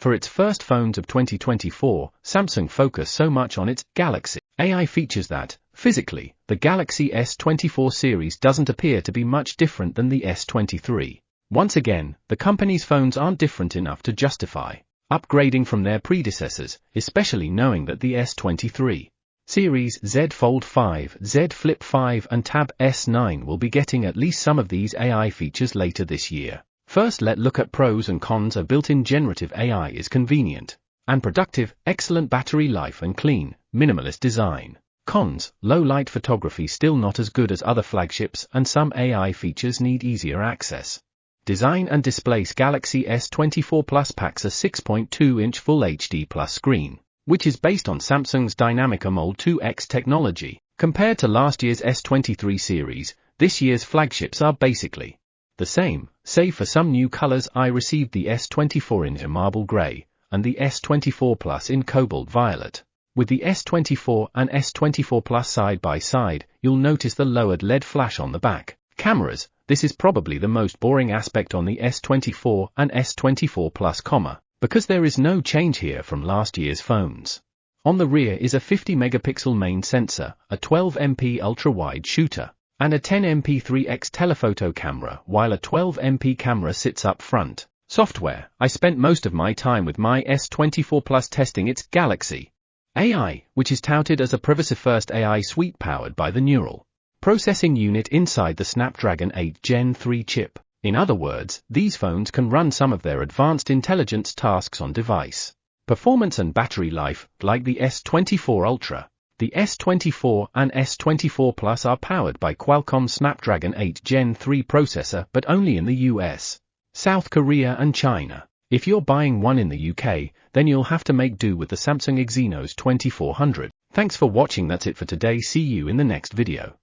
For its first phones of 2024, Samsung focused so much on its Galaxy AI features that, physically, the Galaxy S24 series doesn't appear to be much different than the S23. Once again, the company's phones aren't different enough to justify upgrading from their predecessors, especially knowing that the S23 series, Z Fold 5, Z Flip 5 and Tab S9 will be getting at least some of these AI features later this year. First, let's look at pros and cons. A built-in generative AI is convenient and productive, excellent battery life and clean, minimalist design. Cons: low light photography, still not as good as other flagships, and some AI features need easier access. Design and display: Galaxy S24 Plus packs a 6.2-inch Full HD Plus screen, which is based on Samsung's Dynamic AMOLED 2X technology. Compared to last year's S23 series, this year's flagships are basically the same, save for some new colors. I received the S24 in marble gray, and the S24 Plus in cobalt violet. With the S24 and S24 Plus side by side, you'll notice the lowered LED flash on the back cameras. This is probably the most boring aspect on the S24 and S24 Plus, because there is no change here from last year's phones. On the rear is a 50-megapixel main sensor, a 12MP ultra-wide shooter, and a 10MP 3x telephoto camera, while a 12MP camera sits up front. Software: I spent most of my time with my S24 Plus testing its Galaxy AI, which is touted as a privacy-first AI suite powered by the neural processing unit inside the Snapdragon 8 Gen 3 chip. In other words, these phones can run some of their advanced intelligence tasks on device. Performance and battery life: like the S24 Ultra, the S24 and S24 Plus are powered by Qualcomm's Snapdragon 8 Gen 3 processor, but only in the US, South Korea and China. If you're buying one in the UK, then you'll have to make do with the Samsung Exynos 2400. Thanks for watching. That's it for today. See you in the next video.